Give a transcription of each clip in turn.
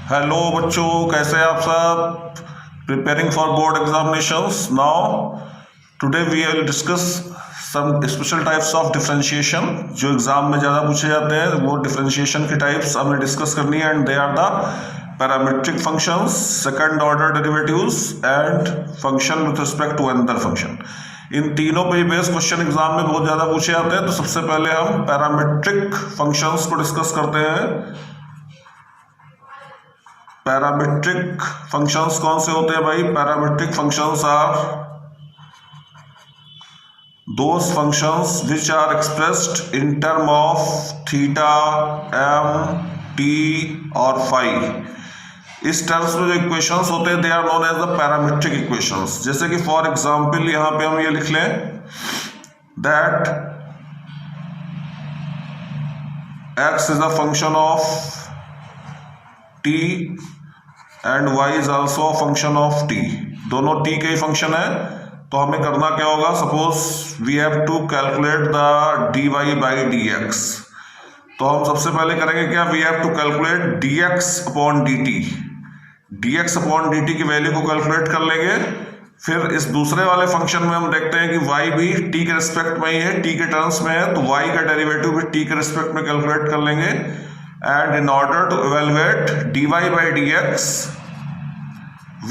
Hello बच्चों, कैसे हैं आप सब? Preparing for board examinations. Now today we will discuss some special types of differentiation जो एग्जाम में ज़्यादा पूछे जाते हैं। वो डिफरेंशिएशन की टाइप्स हमें डिस्कस करनी है and they are the parametric functions, second order derivatives and function with respect to another function. इन तीनों पे बेस क्वेश्चन एग्जाम में बहुत ज़्यादा पूछे जाते हैं। तो सबसे पहले हम पैरामीट्रिक फंक्शंस को डिस्कस करते हैं। पैरामीट्रिक फंक्शंस कौन से होते हैं भाई? Parametric functions are those functions which are expressed in term of theta, M, T और फाई। इस टर्म्स में जो इक्वेशंस होते हैं they are known as the parametric equations. जैसे कि फॉर एग्जांपल यहां पे हम ये लिख लें that x is a function of t and y is also a function of t। दोनों t के ही फंक्शन है। तो हमें करना क्या होगा? Suppose we have to calculate the dy by dx। तो हम सबसे पहले करेंगे क्या? We have to calculate dx upon dt। dx upon dt की वैल्यू को कैलकुलेट कर लेंगे। फिर इस दूसरे वाले फंक्शन में हम देखते हैं कि y भी t के रिस्पेक्ट में ही है, t के टर्म्स में है, तो y का डेरिवेटिव भी t के रिस्पेक्ट में कैलकुलेट कर लेंगे। And in order to evaluate dy by dx,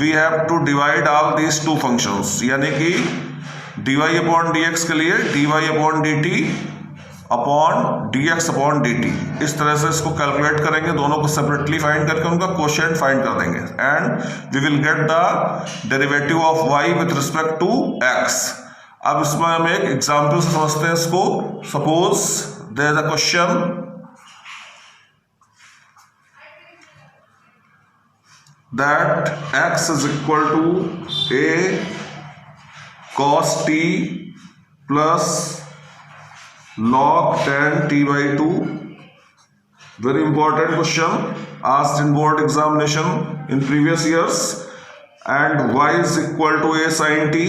we have to divide all these two functions। यानी कि dy upon dx के लिए dy upon dt upon dx upon dt, इस तरह से इसको कैलकुलेट करेंगे। दोनों को सेपरेटली फाइंड करके उनका कोशेंट फाइंड कर देंगे and we will get the derivative of y with respect to x। अब इसमें हम एक एग्जाम्पल से समझते हैं इसको। Suppose there is a question that x is equal to a cos t plus log tan t by 2। very important question asked in board examination in previous years। and y is equal to a sin t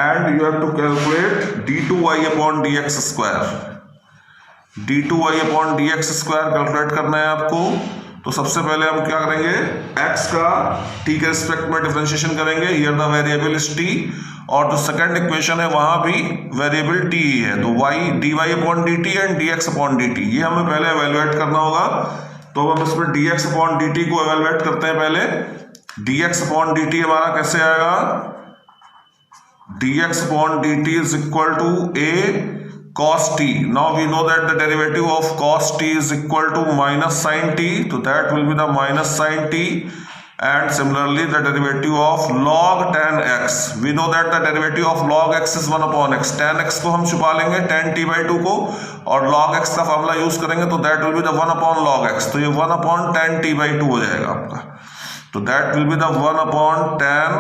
and you have to calculate d2y upon dx square। d2y upon dx square calculate करना है आपको। तो सबसे पहले हम क्या करेंगे? x का t के रिस्पेक्ट में डिफरेंशिएशन करेंगे। Here the variable is t और जो सेकंड इक्वेशन है वहां भी वेरिएबल t ही है। तो y dy upon dt and dx upon dt ये हमें पहले एवेलुएट करना होगा। तो हम इसमें dx अपॉन dt को एवेलुएट करते हैं। पहले dx अपॉन dt हमारा कैसे आएगा? dx upon dt is equal to a cos t। now we know that the derivative of cos t is equal to minus sin t, so that will be the minus sin t। and similarly the derivative of log tan x, we know that the derivative of log x is 1 upon x। tan x को हम छुपा लेंगे tan t by 2 को और log x का formula use करेंगे तो that will be the 1 upon log x। तो ये 1 upon tan t by 2 हो जाएगा आपका। तो that will be the 1 upon tan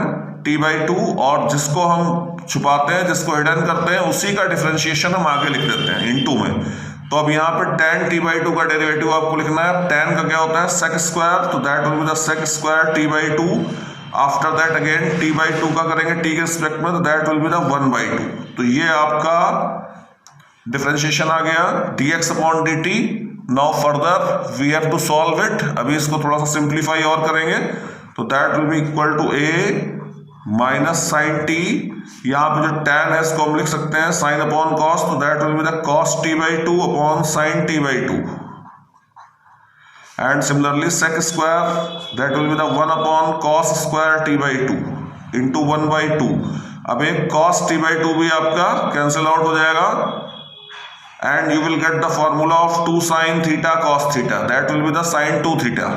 t by 2 और जिसको हम छुपाते हैं, जिसको हिडन करते हैं, उसी का डिफरेंशिएशन हम आगे लिख देते हैं इनटू में। तो अब यहाँ पे tan t by 2 का डेरिवेटिव आपको लिखना है। tan का क्या होता है? sec स्क्वायर, तो that will be the sec square t by 2। After that again t by 2 का करेंगे t के रिस्पेक्ट में, तो that will be the 1 by 2। तो ये आपका डिफरेंशिएशन आ गया dx upon dt। Now further we have to solve it. अभी इसको थोड़ा सा सिंप्लीफाई और करेंगे तो that will be equal to a minus sine T. यहाँ पे जो tan है इसको हम लिख सकते हैं साइन अपॉन कॉस, तो that will be the cos T by 2 upon sine T by 2। And similarly sec square that will be the 1 upon cos square T by 2 into 1 by 2। अब एक कॉस टी बाई 2 भी आपका cancel out हो जाएगा and you will get the formula of 2 sine theta cos theta, that will be the sine 2 theta.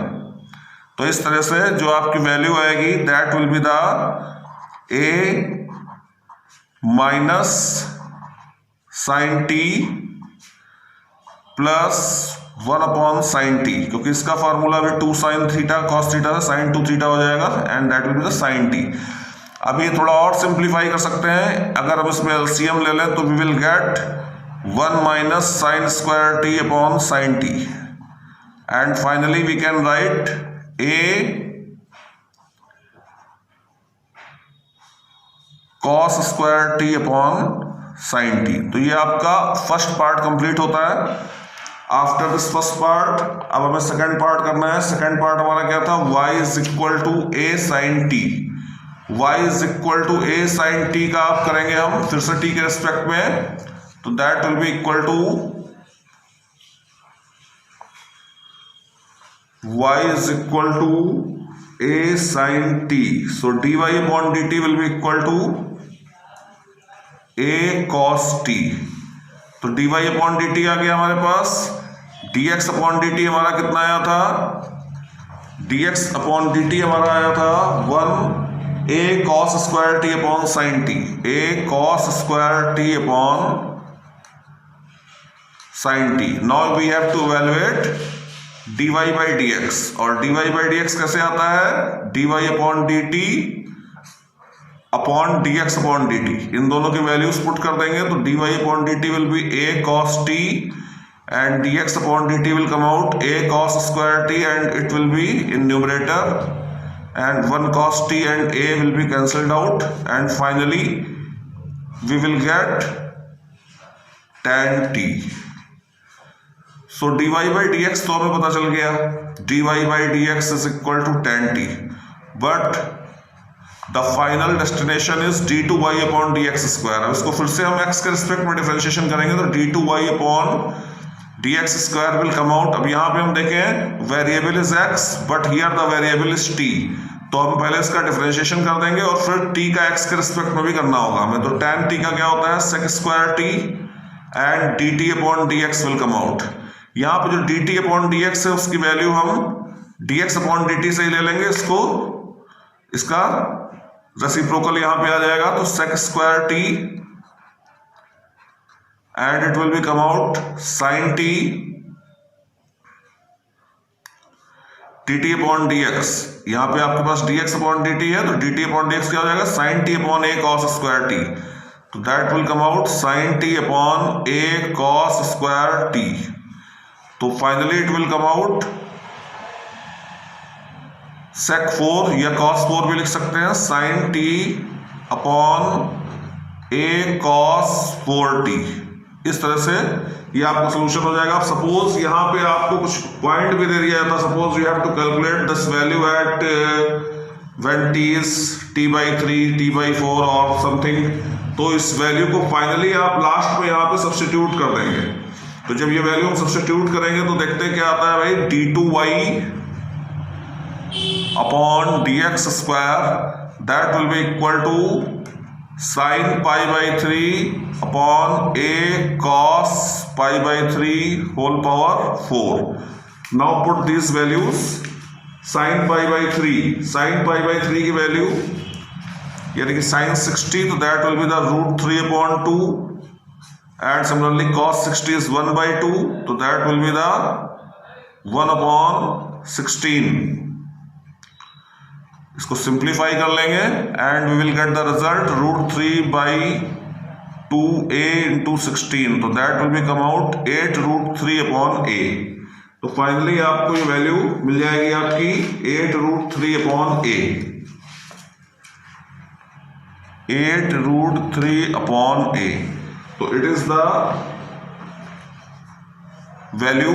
तो इस तरह से जो आपकी वैल्यू आएगी that will be the a minus sine T plus 1 upon sine T, क्योंकि इसका फॉर्मूला भी 2 sine theta cos theta sine 2 theta हो जाएगा and that will be the sine T. अब ये थोड़ा और सिंप्लीफाई कर सकते हैं। अगर हम इसमें एलसीएम ले लें तो we will get 1 minus sine square T upon sine T and finally we can write a cos square T upon sine T. तो ये आपका फर्स्ट पार्ट कंप्लीट होता है। आफ्टर दिस फर्स्ट पार्ट अब हमें सेकंड पार्ट करना है। Second part हमारा क्या था, y is equal to a sin t। y is equal to a sin t का आप करेंगे हम फिर से t के रेस्पेक्ट में, तो that will be equal to y is equal to a sin t, so dy upon dt will be equal to a cos t। तो dy upon dt आ गया हमारे पास, dx upon dt हमारा कितना आया था, dx upon dt हमारा आया था 1 a cos square t upon sin t, a cos square t upon sin t। now we have to evaluate dy by dx, और dy by dx कैसे आता है, dy upon dt upon dx upon dt, इन दोनों की values put कर देंगे तो dy upon dt will be a cos t and dx upon dt will come out a cos square t and it will be in numerator and 1 cos t and a will be cancelled out and finally we will get tan t। so dy by dx तो हमें पता चल गया, dy by dx is equal to tan t, but the final destination is d2y upon dx square। अब इसको फिर से हम x के रिस्पेक्ट में डिफरेंशिएशन करेंगे तो d2y upon dx square will come out। अब यहाँ पे हम देखें variable is x but here the variable is t, तो हम पहले इसका डिफरेंशिएशन कर देंगे और फिर t का x के रिस्पेक्ट में भी करना होगा हमें। तो tan t का क्या होता है sec square t and dt upon dx will come out। यहाँ पे जो dt upon dx है उसकी वैल्यू हम dx upon dt से ही ले लेंगे, इसका रेसिप्रोकल यहां पे आ जाएगा तो sec square t and it will be come out sin t dt upon dx। यहां पे आपके पास dx upon dt है तो dt upon dx क्या हो जाएगा, sin t upon a cos square t, तो that will come out sin t upon a cos square t। तो finally it will come out sec 4 या cos 4 भी लिख सकते हैं, sin t upon a cos 4t। इस तरह से ये आपका सोल्यूशन हो जाएगा। सपोज यहाँ पे आपको कुछ पॉइंट भी दे दिया जाता, suppose you have to calculate this value at when t is t by 3 t by 4 और समथिंग, तो इस वैल्यू को फाइनली आप लास्ट में यहाँ पे सब्स्टिट्यूट कर देंगे। तो जब ये वैल्यू हम सब्स्टिट्यूट करेंगे तो देखते हैं क्या आता है भाई, d2y upon dx square that will be equal to sin pi by 3 upon a cos pi by 3 whole power 4। now put these values, sin pi by 3 की वैल्यू यानी कि sin 60 तो that will be the root 3 upon 2 and similarly cos 60 is 1 by 2 तो that will be the 1 upon 16। इसको simplify कर लेंगे and we will get the result root 3 by 2a into 16, तो that will be come out 8 root 3 upon a। तो finally आपको ये value मिल जाएगी आपकी 8 root 3 upon a, 8 root 3 upon a। तो it is the value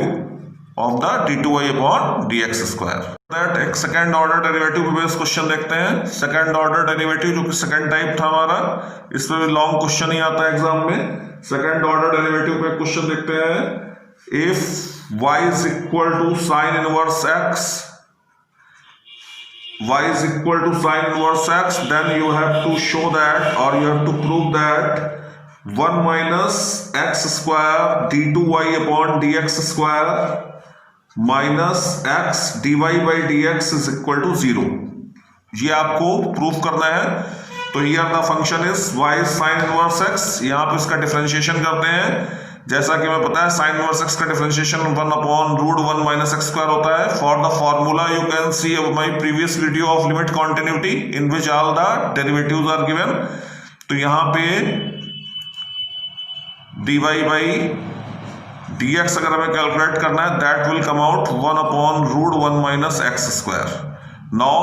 of the d2y upon dx square. That एक second order derivative पे बेस्ड क्वेश्चन देखते हैं। सेकंड ऑर्डर डेरिवेटिव जो कि सेकंड टाइप था हमारा, इसमें भी लॉन्ग क्वेश्चन ही आता है एग्जाम में। सेकंड ऑर्डर डेरिवेटिव पे क्वेश्चन देखते हैं। If y is equal to sine inverse x, y is equal to sin inverse x, then you have to show that or you have to prove that 1 minus x square d2y upon dx square minus x dy by dx is equal to 0। ये आपको proof करना है। तो here the function is y sin inverse x, यहाँ पे इसका differentiation करते हैं। जैसा कि हमें पता है sin inverse x का differentiation 1 upon root 1 minus x square होता है। For the formula you can see my previous video of limit continuity in which all the derivatives are given। तो यहाँ पे dy by dx अगर हमें calculate करना है that will come out 1 upon root 1 minus x square। Now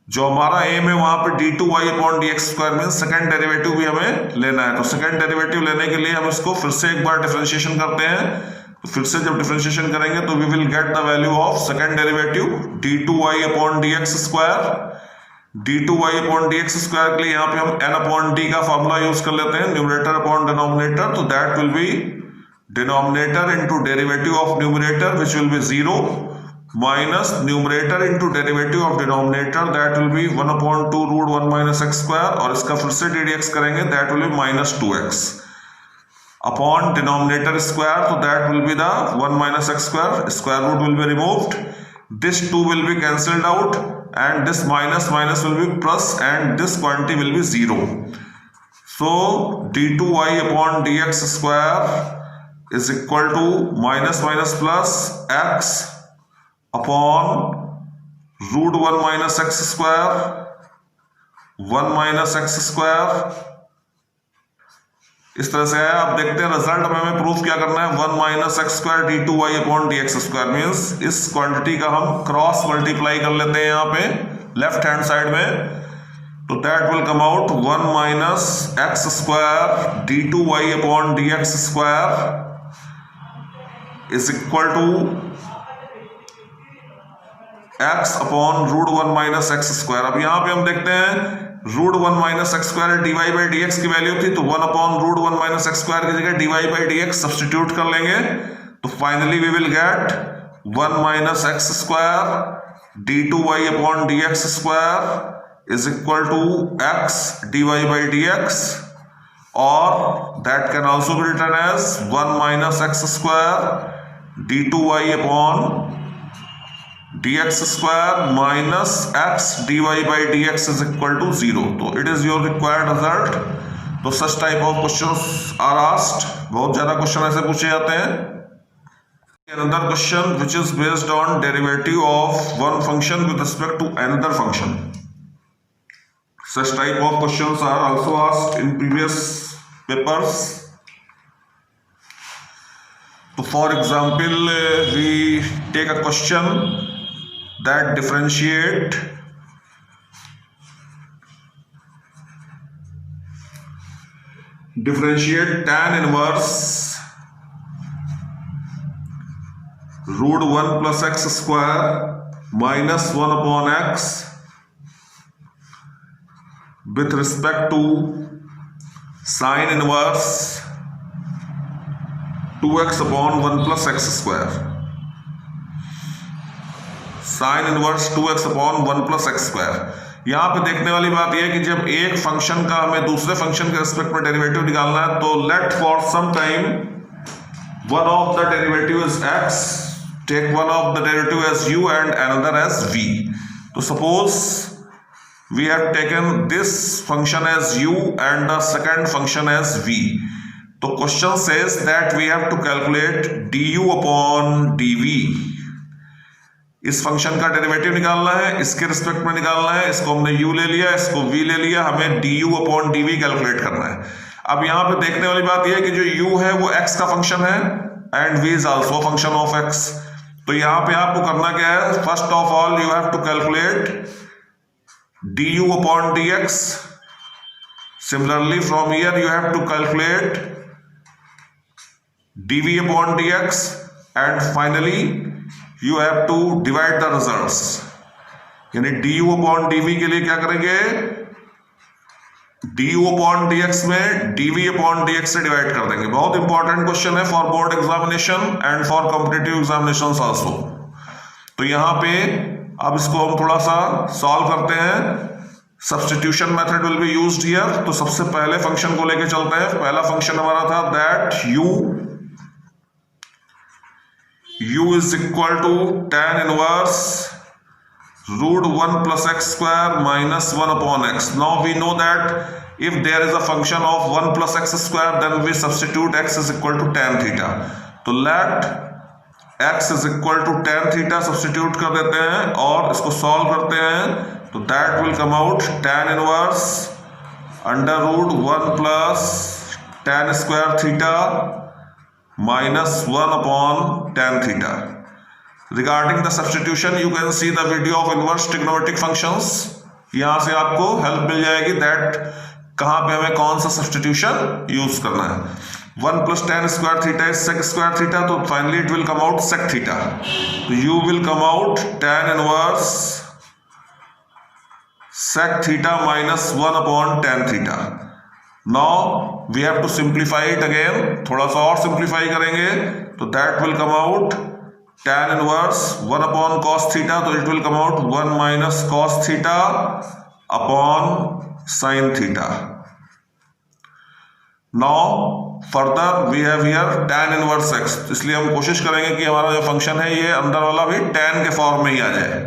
जो हमारा M है वहां पे d2y अपॉन dx स्क्वायर में सेकंड डेरिवेटिव भी हमें लेना है। तो सेकंड डेरिवेटिव लेने के लिए हम इसको फिर से एक बार डिफरेंशिएशन करते हैं। तो फिर से जब डिफरेंशिएशन करेंगे तो we will get the value of second derivative d2y upon dx square. d2y upon dx square के लिए यहाँ पे हम n अपॉन d का फॉर्मूला यूज कर लेते हैं, न्यूमरेटर अपॉन डिनोमिनेटर, तो that will be denominator into derivative of numerator which will be 0 minus numerator into derivative of denominator that will be 1 upon 2 root 1 minus x square, और इसका फिर से ddx करेंगे that will be minus 2x upon denominator square, तो that will be the 1 minus x square, square root will be removed, this 2 will be cancelled out and this minus will be plus and this quantity will be 0. So d2y upon dx square is equal to minus plus x upon root 1 minus x square 1 minus x square। इस तरह से है। आप देखते हैं result में हमें proof क्या करना है, 1 minus x square D two Y upon D x square means इस क्वांटिटी का हम क्रॉस मल्टीप्लाई कर लेते हैं यहाँ पे लेफ्ट हैंड साइड में, तो that will come out 1 minus x square D two Y upon D x square is equal to x upon root 1 minus x square. अब यहाँ पे हम देखते हैं root 1 minus x square d Y by D x की value थी, तो 1 upon root 1 minus x square की जगह d Y by D x substitute कर लेंगे, तो finally we will get 1 minus x square D two Y upon D x square is equal to X D Y by D X, और that can also be written as 1 minus x square D two Y upon dx square minus x dy by dx is equal to 0. तो it is your required result. तो such type of questions are asked. बहुत ज्यादा question ऐसे पूछे जाते हैं. Another question which is based on derivative of one function with respect to another function. Such type of questions are also asked in previous papers. So for example, we take a question that differentiate tan inverse root 1 plus x square minus 1 upon x with respect to sine inverse 2x upon 1 plus x square। Sign inverse 2x upon 1 plus x square. यहाँ पे देखने वाली बात यह है कि जब एक फंक्शन का हमें दूसरे फंक्शन के रिस्पेक्ट में डेरिवेटिव निकालना है, तो let for some time one of the derivative is x, take one of the derivative as u and another as v। तो suppose we have taken this function as u and the second function as v। तो question says that we have to calculate du upon dv। इस function का derivative निकालना है, इसके respect में निकालना है, इसको हमने u ले लिया, इसको v ले लिया, हमें du अपॉन dv कैलकुलेट करना है। अब यहाँ पे देखने वाली बात यह है कि जो u है वो x का फंक्शन है and v is also function of x। तो यहाँ पे आपको करना क्या है, first of all you have to calculate du upon dx। Similarly from here you have to calculate dv upon dx and finally you have to divide the results। यानी du upon dv के लिए क्या करेंगे, du upon dx में dv upon dx से divide कर देंगे। बहुत इंपॉर्टेंट क्वेश्चन है for board examination and for competitive examinations also. तो यहाँ पे अब इसको हम थोड़ा सा सॉल्व करते हैं। Substitution method will be used here. तो सबसे पहले फंक्शन को लेके चलते हैं। पहला फंक्शन हमारा था that u is equal to tan inverse root 1 plus x square minus 1 upon x. Now we know that if there is a function of 1 plus x square, then we substitute x is equal to tan theta. तो let x is equal to tan theta substitute कर देते हैं और इसको solve करते हैं, तो that will come out tan inverse under root 1 plus tan square theta minus 1 upon tan theta. Regarding the substitution, you can see the video of inverse trigonometric functions. यहाँ से आपको हेल्प मिल जाएगी दैट कहाँ पे हमें कौन सा सब्स्टिट्यूशन यूज करना है। 1 plus tan square theta is sec square theta, तो finally it will come out sec theta. तो you will come out tan inverse sec theta minus 1 upon tan theta. Now we have to simplify it again. थोड़ा सा और simplify करेंगे तो that will come out tan inverse 1 upon cos theta, तो it will come out 1 minus cos theta upon sin theta. Now further we have here tan inverse x, इसलिए हम कोशिश करेंगे कि हमारा जो फंक्शन है ये अंदर वाला भी tan के फॉर्म में ही आ जाए.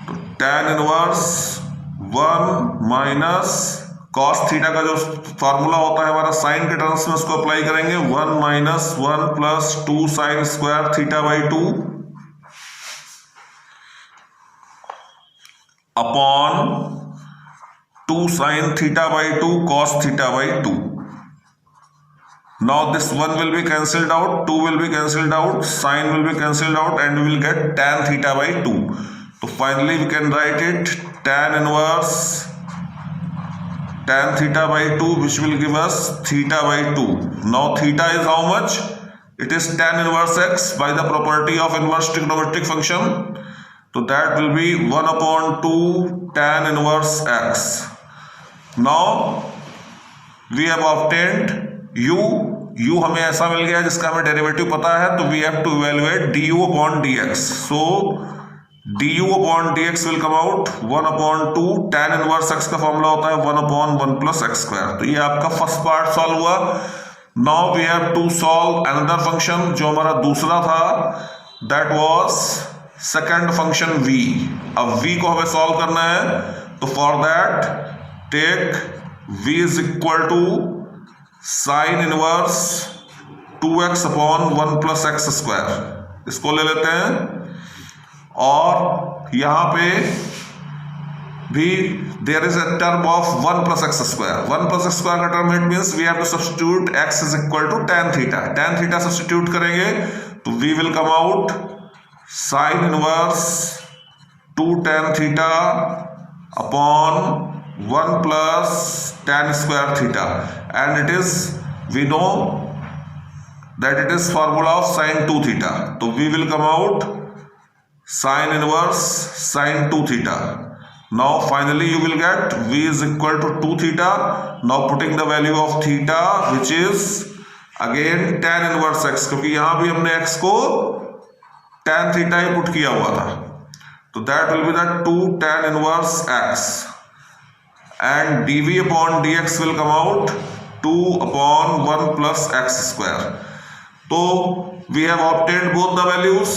तो tan inverse 1 minus cos theta का जो फॉर्मूला होता है हमारा साइन के टर्म्स में, उसको अप्लाई करेंगे. 1 minus 1 plus 2 sign square theta by 2 upon 2 sin theta by 2 cos theta by 2. Now this 1 will be cancelled out, 2 will be cancelled out, sin will be cancelled out, and we will get tan theta by 2. So finally we can write it tan inverse tan theta by 2, which will give us theta by 2. Now theta is how much? It is tan inverse x by the property of inverse trigonometric function. So that will be 1 upon 2 tan inverse x. Now we have obtained u हमें ऐसा मिल गया जिसका हमें derivative पता है, तो we have to evaluate du upon dx. So du upon dx will come out 1 upon 2 tan inverse x का formula होता है 1 upon 1 plus x square. तो ये आपका फर्स्ट पार्ट सॉल्व हुआ. Now we have to solve another function जो हमारा दूसरा था, that was second function v. अब v को हमें सॉल्व करना है, तो for that take v is equal to sine inverse 2x upon 1 plus x square. इसको ले लेते हैं और यहां पे भी there is a term of 1 plus x square. 1 plus x square का term it means we have to substitute x is equal to tan theta. tan theta substitute करेंगे तो v will come out sine inverse 2 tan theta upon 1 plus tan square theta, and it is, we know that it is formula of sin 2 theta. So we will come out sin inverse sin 2 theta. Now finally you will get v is equal to 2 theta. Now putting the value of theta, which is again tan inverse x, क्योंकि यहां भी हमने x को tan theta ही put किया हुआ था, तो that will be the 2 tan inverse x. And dv upon dx will come out 2 upon 1 plus x square. So we have obtained both the values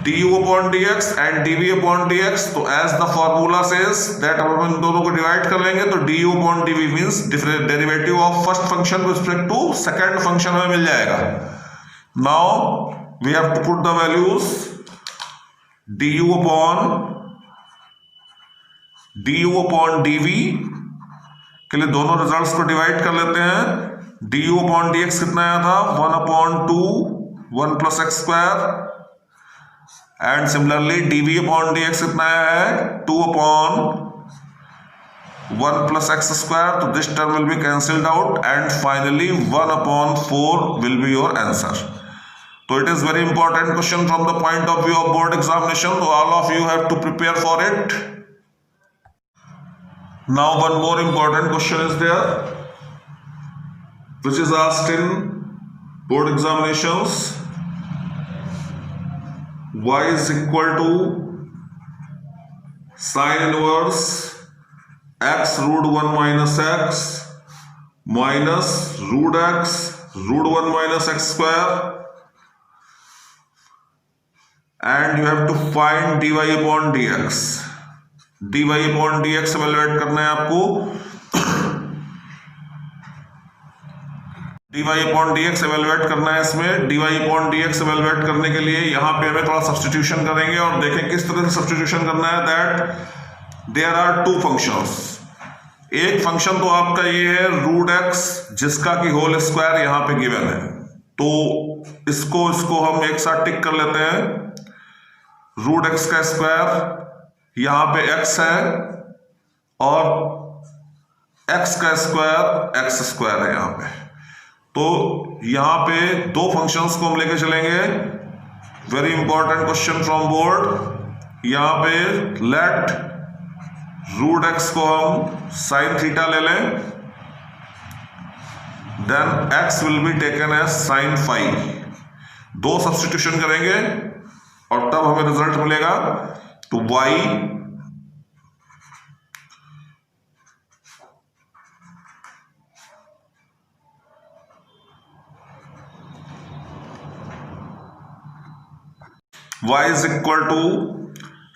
du upon dx and dv upon dx. तो as the formula says that अब हम इन दोनों को divide कर लेंगे, तो du upon dv means derivative of first function with respect to second function हमें मिल जाएगा. Now we have to put the values du upon dv के लिए दोनों रिजल्ट्स को डिवाइड कर लेते हैं. du अपॉन dx कितना आया था? 1 upon 2 1 plus x square. And similarly dv upon dx कितना आया है? 2 अपॉन 1 प्लस एक्स स्क्वायर. तो this term will be cancelled out and finally 1 upon 4 will be your answer. तो it is very important question from the point of view of board examination. तो all of you have to prepare for it. Now one more important question is there, which is asked in board examinations. Y is equal to sin inverse x root 1 minus x minus root x root 1 minus x square, and you have to find dy upon dx. dy upon dx evaluate करना है आपको. dy upon dx evaluate करना है. इसमें dy upon dx evaluate करने के लिए यहां पे हमें थोड़ा सब्स्टिट्यूशन करेंगे और देखें किस तरह से सब्स्टिट्यूशन करना है. That there are two functions. एक फंक्शन तो आपका ये है रूट x, जिसका की होल स्क्वायर यहां पे गिवन है, तो इसको हम एक साथ टिक कर लेते हैं. रूट x का स्क्वायर, यहां पे x है और एक्स का स्क्वायर एक्स स्क्वायर है यहाँ पे। तो यहाँ पे दो फंक्शंस को हम लेके चलेंगे। Very important question from board. यहाँ पे लेट रूट एक्स को हम साइन थीटा ले लें, then x will be taken as sine phi. दो सब्स्टिट्यूशन करेंगे और तब हमें रिजल्ट मिलेगा। तो y is equal to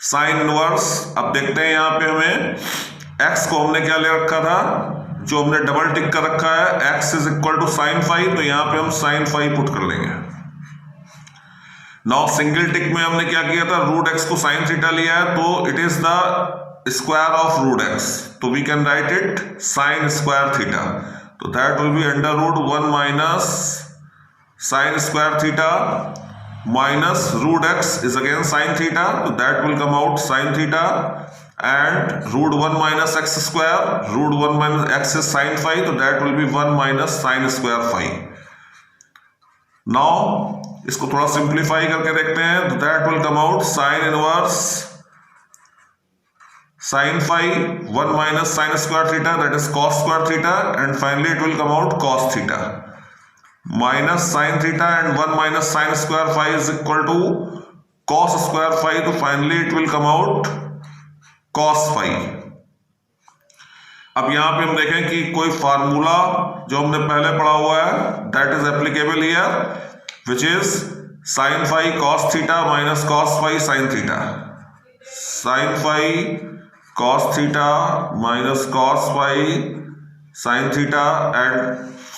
sine inverse. अब देखते हैं यहां पे हमें x को हमने क्या ले रखा था, जो हमने डबल टिक कर रखा है, x is equal to sine five. तो यहां पे हम साइन फाइव पुट कर लेंगे। नाउ सिंगल टिक में हमने क्या किया था, रूट एक्स को साइन थीटा लिया है, तो it is the square of root x. तो we can write it sine square theta. तो that will be under root 1 minus sine square theta minus root x is again sine theta. तो that will come out sine theta and root 1 minus x square, root 1 minus x is sine five, तो that will be 1 minus sine square five. Now इसको थोड़ा simplify करके देखते हैं। तो that will come out sine inverse sine five 1 minus sine square theta, that is cos square theta, and finally it will come out cos theta minus sine theta and 1 minus sine square five is equal to cos square five. तो finally it will come out cos five. अब यहां पे हम देखें कि कोई formula जो हमने पहले पढ़ा हुआ है that is applicable here, which is sin phi cos theta minus cos phi sin theta, sin phi cos theta minus cos phi sin theta, and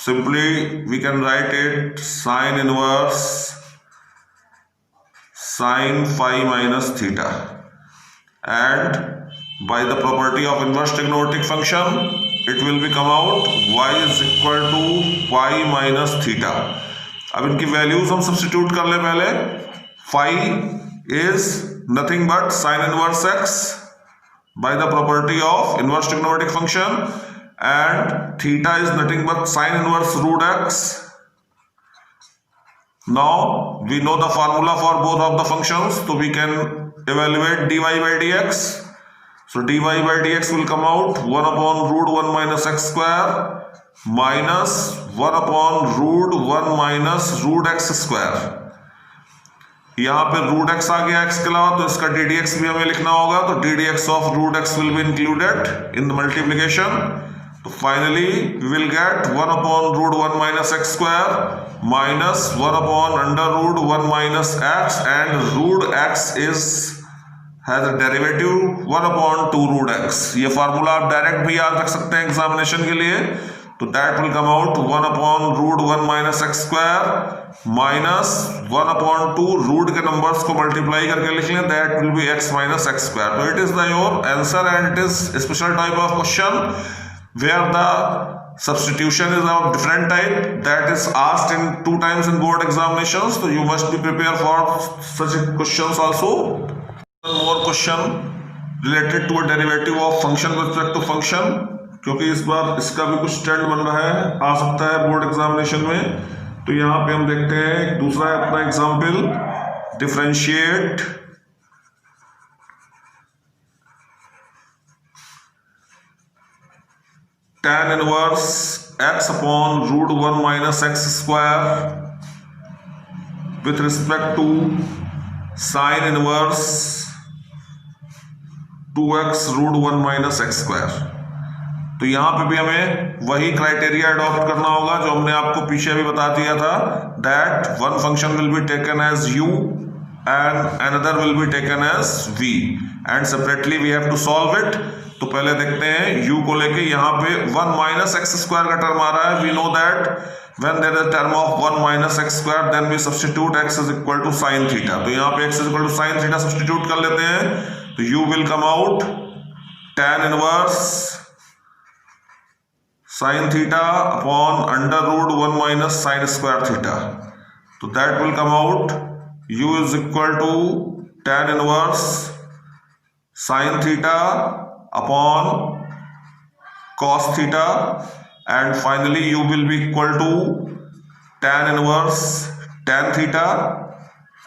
simply we can write it sin inverse sin phi minus theta, and by the property of inverse trigonometric function it will be come out y is equal to phi minus theta। अब इनकी values हम substitute कर ले पहले। Phi is nothing but sine inverse x by the property of inverse trigonometric function, and theta is nothing but sine inverse root x. Now we know the formula for both of the functions, तो we can evaluate dy by dx। so dy by dx will come out 1 upon root 1 minus x square minus 1 upon root 1 minus root x square. यहां पे root x आ गया x के अलावा, तो इसका D d x भी हमें लिखना होगा। तो d d x of root x will be included in the multiplication. तो finally we will get 1 upon root 1 minus x square minus 1 upon under root 1 minus x, and root x is has a derivative 1 upon 2 root x. ये formula आप direct भी याद रख सकते हैं examination के लिए। तो that will come out 1 upon root 1 minus x square minus 1 upon 2 root के नंबर्स को मल्टीप्लाई करके लिख लें, that will be x minus x square. तो it is the your answer, and it is special type of question where the substitution is of different type that is asked in 2 times in board examinations. So you must be prepared for such questions also. One more question related to a derivative of function with respect to function, क्योंकि इस बार इसका भी कुछ trend बन रहा है, आ सकता है बोर्ड एग्जामिनेशन में। तो यहाँ पे हम देखते हैं दूसरा अपना example, differentiate tan inverse x upon root 1 minus x square with respect to sine inverse 2x root 1 minus x square. तो यहां पे भी हमें वही क्राइटेरिया अडॉप्ट करना होगा जो हमने आपको पीछे भी बता दिया था, that one function will be taken as u and another will be taken as v, and separately we have to solve it. तो पहले देखते हैं u को लेके, यहाँ पे 1 माइनस एक्स स्क्वायर का टर्म आ रहा है। We know that when there is a term of 1 minus x square then we substitute x is equal to sine theta. तो यहाँ पे x is equal to sine theta substitute कर लेते हैं। तो u will come out tan inverse sine theta upon under root 1 minus sine square theta. तो that will come out u is equal to tan inverse sine theta upon cos theta, and finally u will be equal to tan inverse tan theta,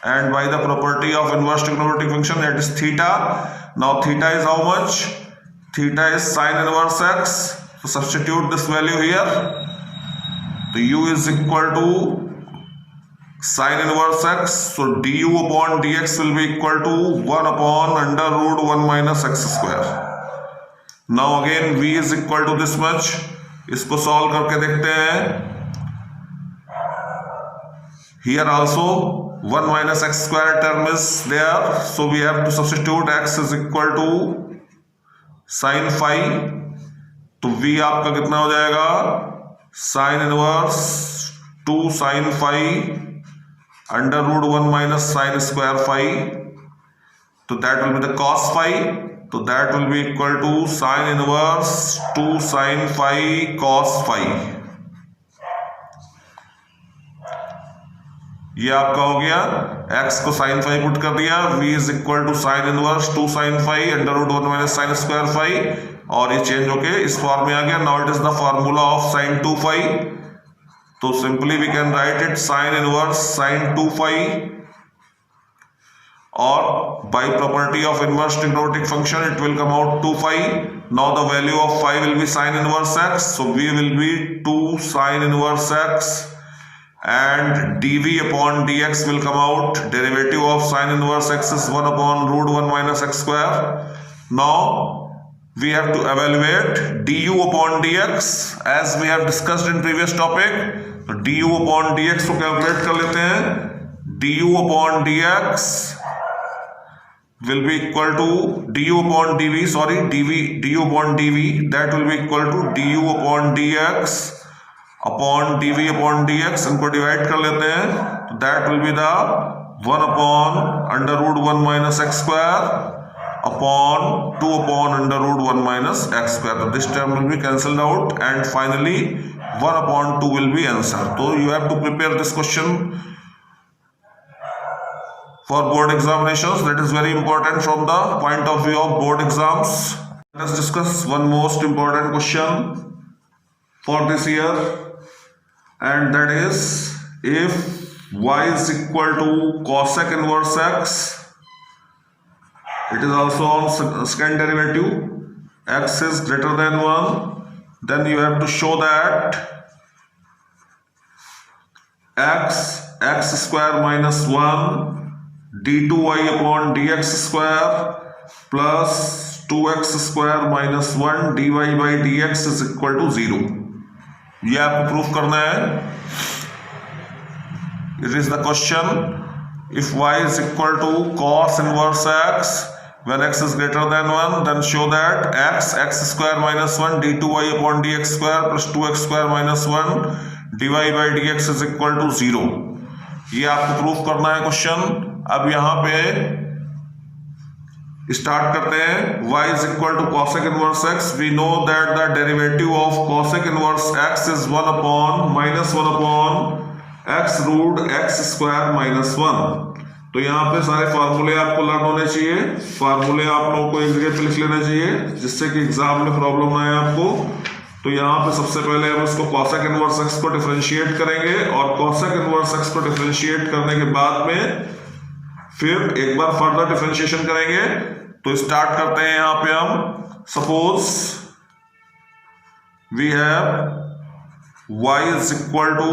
and by the property of inverse trigonometric function, that is theta. Now theta is how much? Theta is sin inverse x. So substitute this value here. So u is equal to sin inverse x. So du upon dx will be equal to 1 upon under root 1 minus x square. Now again v is equal to this much. इसको solve करके देखते हैं. Here also 1 minus x square term is there, so we have to substitute x is equal to sin phi. तो v आपका कितना हो जाएगा? sin inverse 2 sin phi under root 1 minus sin square phi. तो that will be the cos phi. तो that will be equal to sin inverse 2 sin phi cos phi. ये आपका हो गया. x को sin phi पुट कर दिया. v is equal to sin inverse 2 sin phi under root 1 minus sin square phi, और ये चेंज होके इस फॉर्म में आ गया. Now it is the formula of sin 2 phi. तो simply we can write it sin inverse sin 2 phi, or by property of inverse trigonometric function it will come out 2 phi. Now the value of phi will be sin inverse x, so v will be 2 sin inverse x, and dv upon dx will come out. Derivative of sin inverse x is 1 upon root 1 minus x square. Now we have to evaluate du upon dx as we have discussed in previous topic. du upon dx को calculate कर लेते हैं. du upon dx will be equal to du upon dv, sorry, du upon dv, that will be equal to du upon dx upon dv upon dx. इनको divide कर लेते हैं. तो that will be the 1 upon under root 1 minus x square upon 2 upon under root 1 minus x square. So this term will be cancelled out, and finally 1 upon 2 will be answer. So you have to prepare this question for board examinations. That is very important from the point of view of board exams. Let us discuss one most important question for this year, and that is if y is equal to cosec inverse x, it is also on second derivative, x is greater than 1, then you have to show that x square minus 1 d2y upon dx square plus 2x square minus 1 dy by dx is equal to 0. ये आपको proof करना है. It is the question, if y is equal to cos inverse x when x is greater than 1, then show that x square minus 1 d2y upon dx square plus 2x square minus 1 dy by dx is equal to 0. ये आपको proof करना है question. अब यहां पे start करते हैं. y is equal to cosec inverse x. We know that the derivative of cosec inverse x is 1 upon minus 1 upon x root x square minus 1. तो यहाँ पे सारे फार्मूले आपको लर्न होने चाहिए. फार्मूले आप लोगों को एक जगह पे लिख लेना चाहिए जिससे कि एग्जाम में प्रॉब्लम ना आए आपको. तो यहाँ पे सबसे पहले हम इसको cosec इनवर्स x को डिफरेंशिएट करेंगे, और cosec इनवर्स x को डिफरेंशिएट करने के बाद में फिर एक बार फर्दर डिफरेंशिएशन करेंगे. तो स्टार्ट करते हैं. यहां पे हम suppose we have y is equal to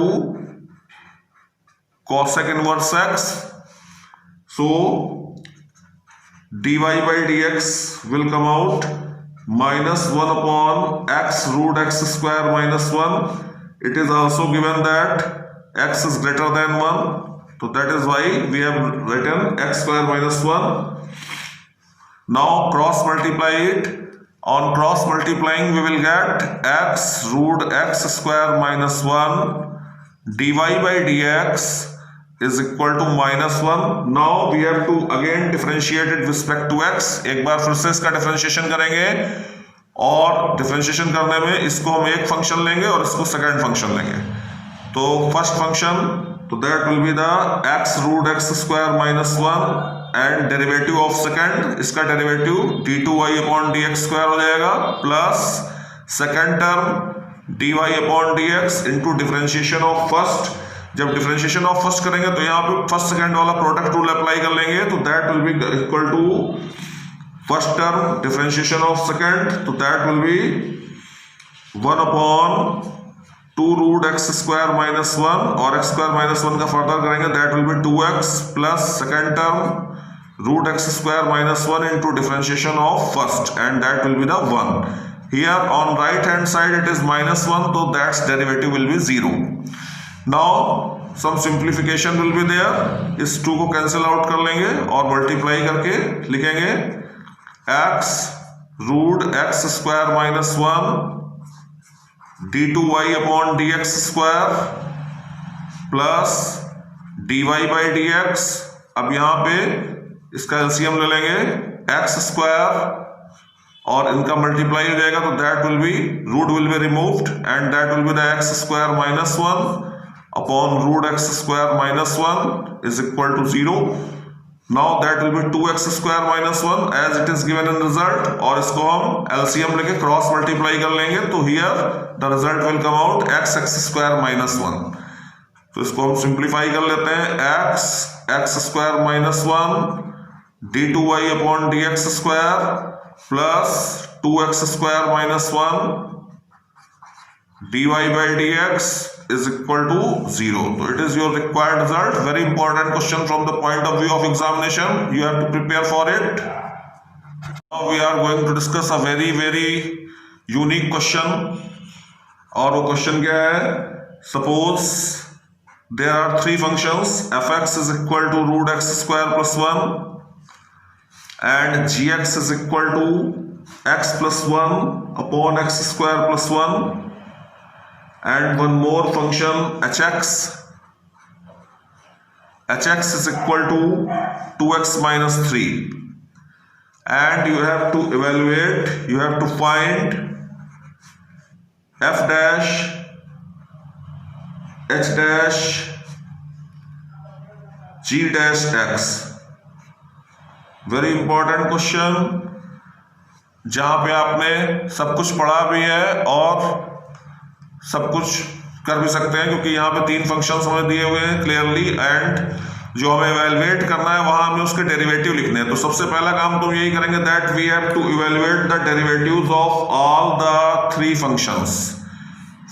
cosec inverse x, so dy by dx will come out minus 1 upon x root x square minus 1. It is also given that x is greater than 1. So that is why we have written x square minus 1. Now cross multiply it. On cross multiplying we will get x root x square minus 1 dy by dx is equal to minus 1. Now we have to again differentiate it with respect to x. एक बार फिर से इसका differentiation करेंगे, और differentiation करने में इसको हम एक फंक्शन लेंगे और इसको सेकंड फंक्शन लेंगे. तो फर्स्ट फंक्शन, तो that will be the x root x square minus 1, and derivative of second, इसका derivative d2y upon dx square हो जाएगा plus second term dy upon dx into differentiation of first. जब differentiation of first करेंगे तो यहाँ पे first second वाला product rule apply कर लेंगे, तो that will be equal to first term differentiation of second, तो that will be 1 upon 2 root x square minus 1, और एक्स स्क्वायर माइनस 1 का फर्दर करेंगे that will be 2x plus second term root x square minus 1 into differentiation of first, and that will be the 1. Here on right hand side it is minus 1, so that's derivative will be 0. Now some simplification will be there. इस 2 को cancel out कर लेंगे और multiply करके लिखेंगे x root x square minus 1 d2y upon dx square plus dy by dx. अब यहाँ पे इसका एलसीएम ले लेंगे एक्स स्क्वायर और इनका मल्टीप्लाई हो जाएगा, तो that will be root will be removed and that will be the x square minus 1 upon root x square minus 1 is equal to 0. Now that will be 2x square minus 1 as it is given in result, और इसको हम LCM लेके cross multiply कर लेंगे, तो here the result will come out x square minus 1. तो इसको हम सिंप्लीफाई कर लेते हैं x square minus 1 d2y upon dx square plus 2x square minus 1 dy by dx is equal to 0. So it is your required result. Very important question from the point of view of examination. You have to prepare for it. Now we are going to discuss a very unique question. और वो question क्या है? Suppose there are 3 functions. fx is equal to root x square plus 1 and gx is equal to x plus 1 upon x square plus 1, and one more function hx is equal to 2x minus 3, and you have to evaluate, you have to find f dash, h dash, g dash x. Very important question, जहां पे आपने सब कुछ पढ़ा भी है और सब कुछ कर भी सकते हैं, क्योंकि यहाँ पे 3 फंक्शंस हमें दिए हुए हैं क्लियरली, एंड जो हमें इवेलुएट करना है वहां हमें उसके डेरिवेटिव लिखने हैं. तो सबसे पहला काम तो यही करेंगे that we have to evaluate the derivatives of all the 3 functions.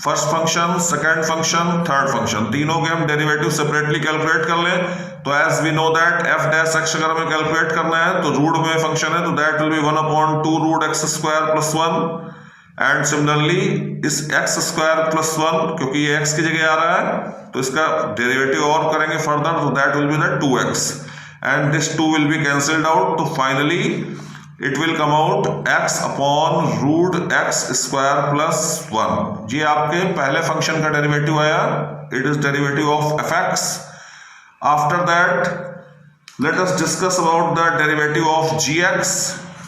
First function, second function, third function, तीनों के हम डेरिवेटिव सेपरेटली कैलकुलेट कर लें. तो as we know that f dash x अगर हमें कैलकुलेट करना है तो रूट में फंक्शन है, तो that will be 1 upon 2 root x square plus 1, and similarly इस एक्स स्क्वायर प्लस 1 क्योंकि ये एक्स की जगह आ रहा है तो इसका डेरिवेटिव और करेंगे फर्दर, तो that will be the 2x, and this 2 will be cancelled out. तो finally it will come out x upon root x square plus 1. ये आपके पहले फंक्शन का डेरिवेटिव आया. It is derivative of fx. After that, let us discuss about the derivative of gx.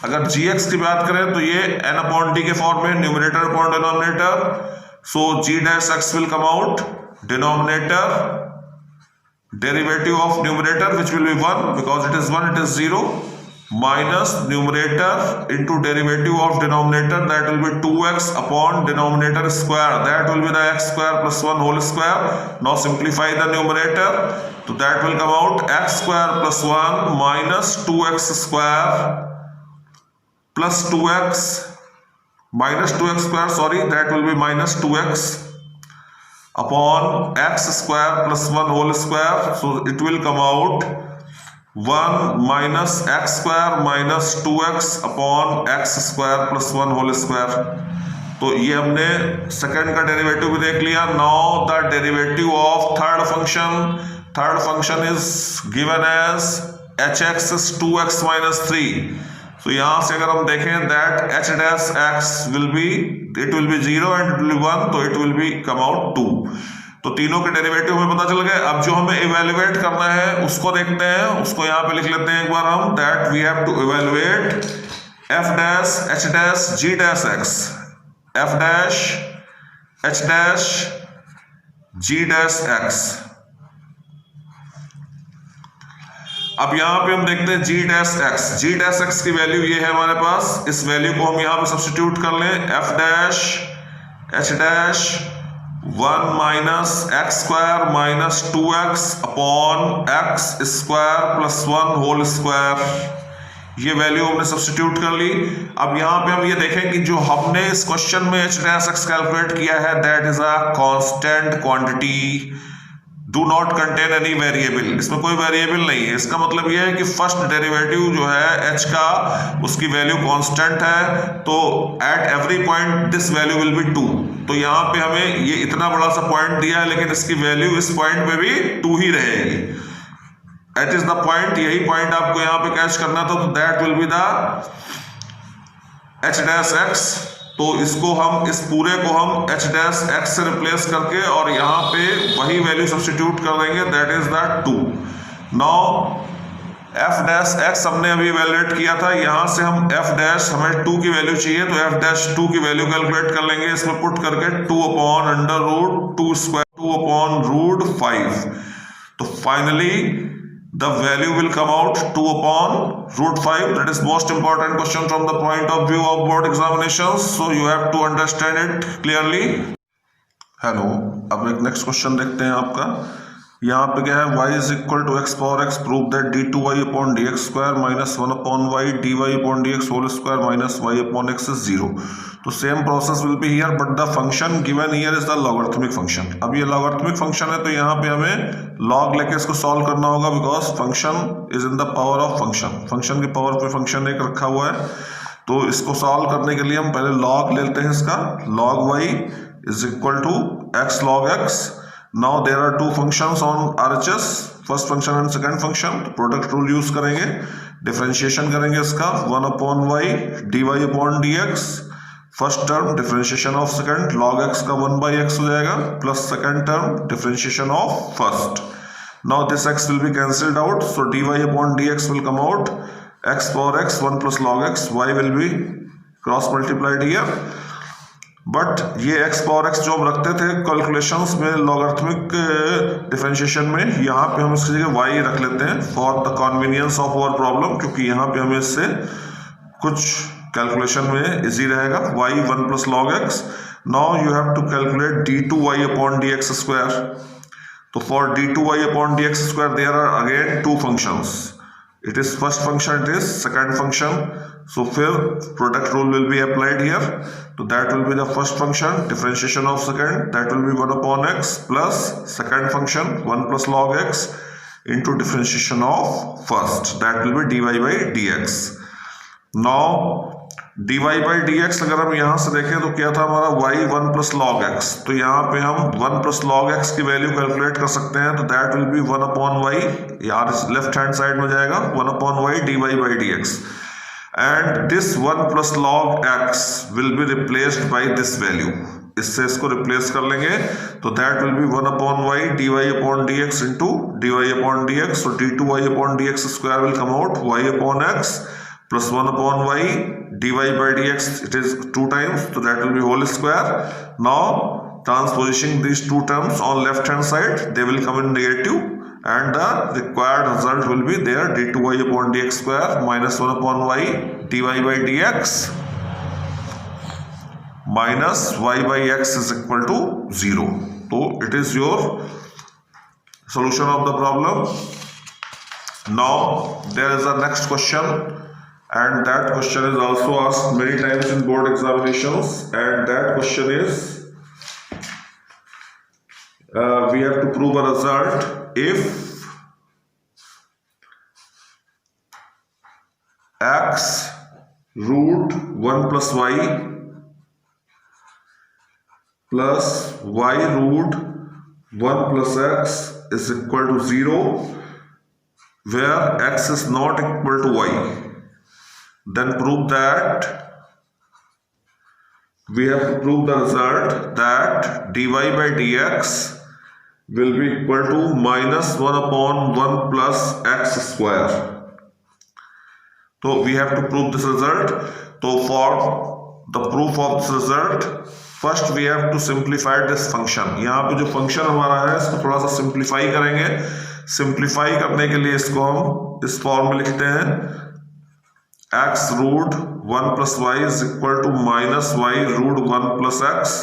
अगर gx की बात करें तो ये n upon d के फॉर्म में, numerator upon denominator. So g dash x will come out, denominator, derivative of numerator which will be 1 because it is 1, it is 0, minus numerator into derivative of denominator, that will be 2x upon denominator square, that will be the x square plus 1 whole square. Now simplify the numerator, so that will come out x square plus 1 minus 2x square plus 2x minus 2x square, sorry, that will be minus 2x upon x square plus 1 whole square. So it will come out 1 minus x square minus 2x upon x square plus 1 whole square. तो ये हमने second का derivative भी देख लिया. Now the derivative of third function. Third function is given as hx is 2x minus 3. तो यहां से अगर हम देखें that h dash x will be, it will be 0 and it will be 1, तो it will be come out 2. तो तीनों के डेरिवेटिव हमें पता चल गए. अब जो हमें इवेलुएट करना है उसको देखते हैं, उसको यहाँ पे लिख लेते हैं एक बार हम, that we have to evaluate f dash h dash g dash x, f dash h dash g dash x. अब यहाँ पे हम देखते हैं जी डैश एक्स की वैल्यू ये है हमारे पास, इस वैल्यू को हम यहाँ पे सब्स्टिट्यूट कर लें, f dash h dash 1 minus x square minus 2x upon x square plus 1 whole square, ये वैल्यू हमने सब्स्टिट्यूट कर ली। अब यहाँ पे हम ये देखें कि जो हमने इस क्वेश्चन में एच डैश एक्स कैलकुलेट किया है that is a constant quantity, do not contain any variable, इसमें कोई वेरिएबल नहीं है। इसका मतलब यह है कि फर्स्ट डेरिवेटिव जो है h का, उसकी वैल्यू कांस्टेंट है, तो at every point this value will be 2। तो यहाँ पे हमें ये इतना बड़ा सा पॉइंट दिया है लेकिन इसकी वैल्यू इस पॉइंट पे भी 2 ही रहेगी। एट इज द पॉइंट, यही पॉइंट आपको यहाँ पे कैच करना था, तो that will be the H dash x. तो इसको हम, इस पूरे को हम एच डैश एक्स से रिप्लेस करके और यहाँ पे वही वैल्यू सब्स्टिट्यूट कर देंगे, that is the 2। Now F dash x हमने अभी इवैल्यूएट किया था, यहाँ से हम एफ डैश, हमें 2 की वैल्यू चाहिए तो एफ डैश 2 की वैल्यू कैलकुलेट कर लेंगे, इसमें पुट करके 2 upon under root 2 square 2 upon root 5। तो finally the value will come out 2 upon root 5. That is most important question from the point of view of board examinations, so you have to understand it clearly. Hello, अब एक next question देखते हैं आपका। यहाँ पे क्या है, y is equal to x power x, prove that d2y upon dx square minus 1 upon y dy upon dx whole square minus y upon x is 0. तो same process will be here but the function given here is the logarithmic function. अब ये logarithmic function है तो यहाँ पे हमें log लेके इसको सॉल्व करना होगा, because function is in the power of function, function की पावर पे फंक्शन एक रखा हुआ है। तो इसको सॉल्व करने के लिए हम पहले लॉग लेते हैं इसका, log y is equal to x log x। Now there are two functions on RHS, first function and second function, product rule use करेंगे, डिफरेंशिएशन करेंगे इसका 1 upon y dy upon dx, first term differentiation of second log x का 1 by x हो जाएगा, plus second term differentiation of first. Now this x will be cancelled out, so dy upon dx will come out x power x 1 plus log x, y will be cross multiplied here। But ये x power x जो हम रखते थे calculations में logarithmic differentiation में, यहाँ पे हम इसकी जगह y रख लेते हैं for the convenience of our problem, क्योंकि यहाँ पे हमें इससे कुछ कैलकुलेशन में इजी रहेगा। y 1 plus log x। Now you have to calculate d2y upon dx square। तो for d2y upon dx square there are again two functions, it is first function, it is second function, so फिर product rule will be applied here, so that will be the first function, differentiation of second, that will be 1 upon x plus second function 1 plus log x into differentiation of first, that will be dy by dx। now dy by dx अगर हम यहाँ से देखें तो क्या था हमारा y 1 plus log x, तो यहाँ पे हम 1 plus log x की वैल्यू कैलकुलेट कर सकते हैं, तो that will be 1 upon y, यार लेफ्ट हैंड साइड में जाएगा 1 upon y dy by dx, and this 1 plus log x will be replaced by this value, इससे इसको रिप्लेस कर लेंगे, तो that will be 1 upon y dy upon dx into dy upon dx, so d2y upon dx square will come out y upon x plus 1 upon y dy by dx, it is 2 times, so that will be whole square। now transpositioning these two terms on left hand side, they will come in negative and the required result will be there, d2y upon dx square minus 1 upon y dy by dx minus y by x is equal to 0। so it is your solution of the problem। now there is a next question, and that question is also asked many times in board examinations, and that question is we have to prove a result if x root 1 plus y plus y root 1 plus x is equal to 0 where x is not equal to y, then prove that we have to prove the result that dy by dx will be equal to minus 1 upon 1 plus x square। So we have to prove this result। So for the proof of this result, first we have to simplify this function। यहाँ पे जो function हमारा है इसको थोड़ा सा simplify करेंगे, simplify करने के लिए इसको हम इस फॉर्म में लिखते हैं x root 1 plus y is equal to minus y root 1 plus x.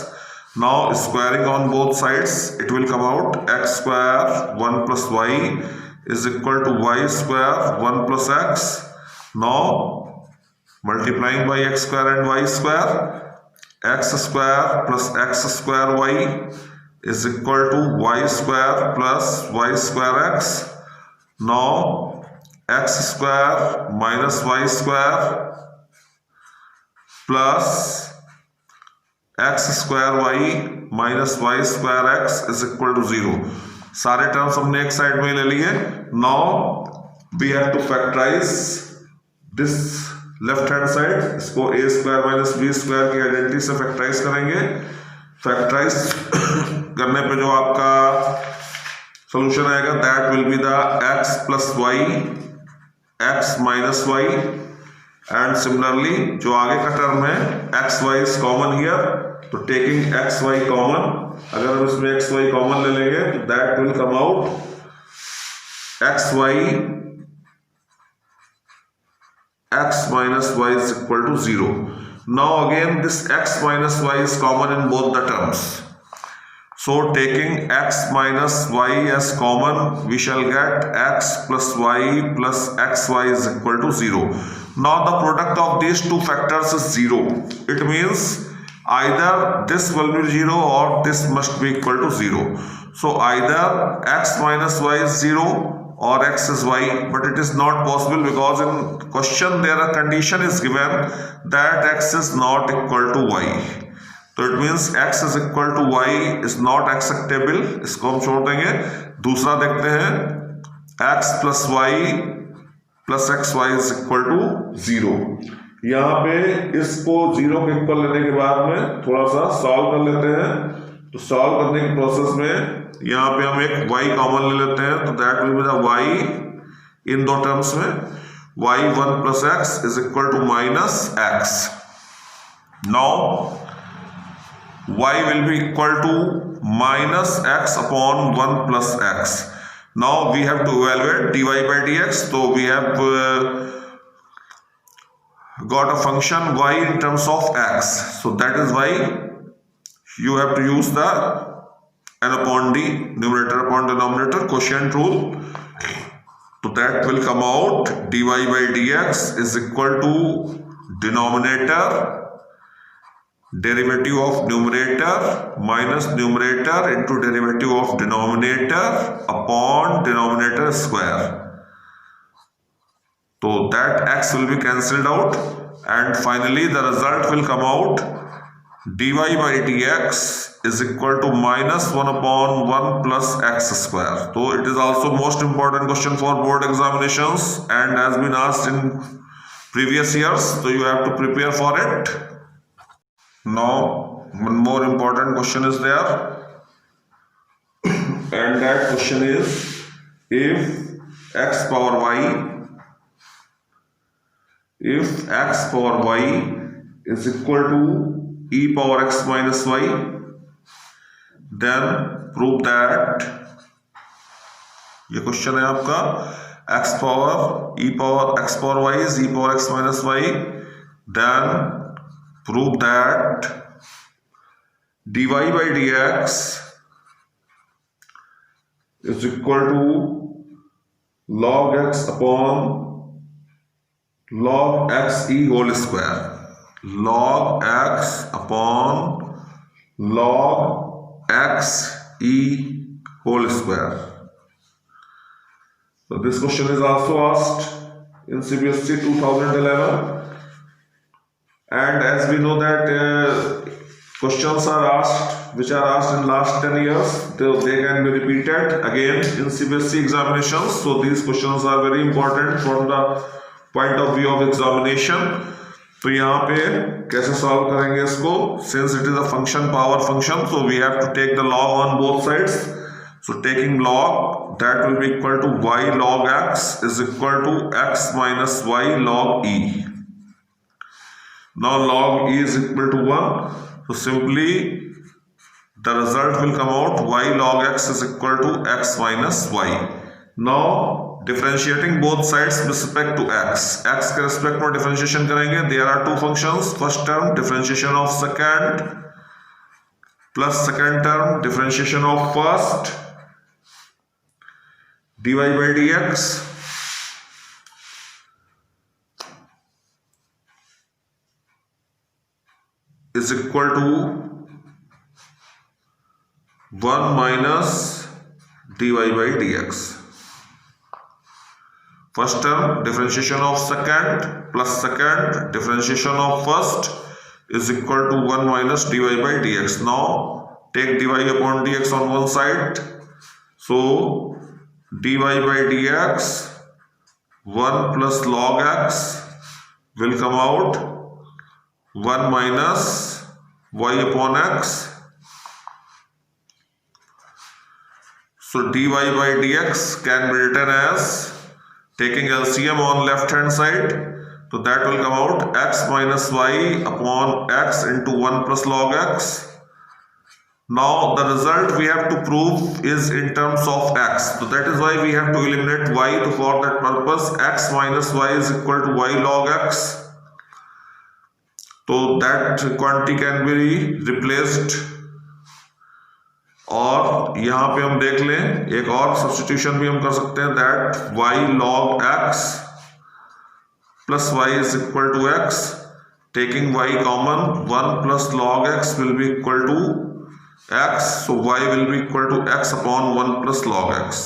Now squaring on both sides, it will come out x square 1 plus y is equal to y square 1 plus x. Now multiplying by x square and y square, x square plus x square y is equal to y square plus y square x. Now x square minus y square plus x square y minus y square x is equal to 0. सारे terms हमने एक side में ले लिए. Now we have to factorise this left hand side. इसको a square minus b square की identity से factorise करेंगे. फैक्टराइज करने पे जो आपका सॉल्यूशन आएगा that will be the x plus y x minus y. And similarly जो आगे का टर्म है x y is common here, तो टेकिंग एक्स वाई कॉमन, अगर हम इसमें एक्स वाई कॉमन ले लेंगे तो that will come out x y x minus y is equal to 0. Now again this x minus y is common in both the terms, so taking x minus y as common we shall get x plus y plus xy is equal to 0. Now the product of these two factors is 0. It means either this will be 0 or this must be equal to 0. So either x minus y is 0 or x is y, but it is not possible because in question there a condition is given that x is not equal to y. तो it means x is equal to y is not acceptable, इसको हम छोड़ देंगे. दूसरा देखते हैं x plus y plus x y is equal to 0. यहाँ पे इसको 0 के इक्वल लेने के बाद में थोड़ा सा सॉल्व कर लेते हैं. तो सॉल्व करने के प्रोसेस में यहाँ पे हम एक y कॉमन ले लेते हैं, तो that will be the y इन दो टर्म्स में y 1 plus x is equal to minus x. Now y will be equal to minus x upon 1 plus x. Now we have to evaluate dy by dx. So we have got a function y in terms of x. So that is why you have to use the n upon d, numerator upon denominator quotient rule. So that will come out dy by dx is equal to denominator derivative of numerator minus numerator into derivative of denominator upon denominator square. So that x will be cancelled out and finally the result will come out dy by dx is equal to minus 1 upon 1 plus x square. So it is also most important question for board examinations and has been asked in previous years, so you have to prepare for it. Now one more important question is there and that question is if x power y is equal to e power x minus y, then prove that, ये question है आपका, x power e power x power y is e power x minus y, then prove that dy by dx is equal to log x upon log x e whole square. Log x upon log x e whole square. So this question is also asked in CBSE 2011. And as we know that questions are asked which are asked in last 10 years, they can be repeated again in CBSE examinations. So these questions are very important from the point of view of examination. तो यहाँ पे कैसे solve करेंगे इसको? Since it is a function, power function, so we have to take the log on both sides. So taking log, that will be equal to y log x is equal to x minus y log e. Now log e is equal to 1, so simply the result will come out y log x is equal to x minus y. Now differentiating both sides with respect to x. x के respect में differentiation करेंगे. There are two functions. First term differentiation of second plus second term differentiation of first dy by dx is equal to 1 minus dy by dx. First term differentiation of second plus second differentiation of first is equal to 1 minus dy by dx. Now take dy upon dx on one side. So dy by dx 1 plus log x will come out 1 minus y upon x. So dy by dx can be written as, taking LCM on left hand side, so that will come out x minus y upon x into 1 plus log x. Now the result we have to prove is in terms of x, so that is why we have to eliminate y. For that purpose x minus y is equal to y log x. So that quantity can be replaced. और यहाँ पे हम देख लें एक और substitution भी हम कर सकते हैं, that y log x plus y is equal to x. Taking y common, 1 plus log x will be equal to x, so y will be equal to x upon 1 plus log x.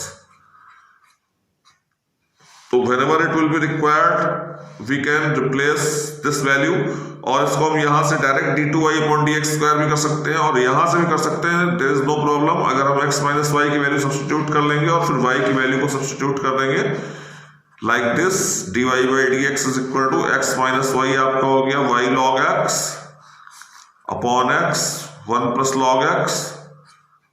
So whenever it will be required we can replace this value, और इसको हम यहाँ से direct d2y upon dx square भी कर सकते हैं और यहाँ से भी कर सकते हैं. There is no problem. अगर हम x माइनस वाई की वैल्यू सब्स्टिट्यूट कर लेंगे और फिर y की वैल्यू को सब्स्टिट्यूट कर देंगे like this, dy by dx is equal to x minus y आपका हो गया y log x upon x 1 plus log x.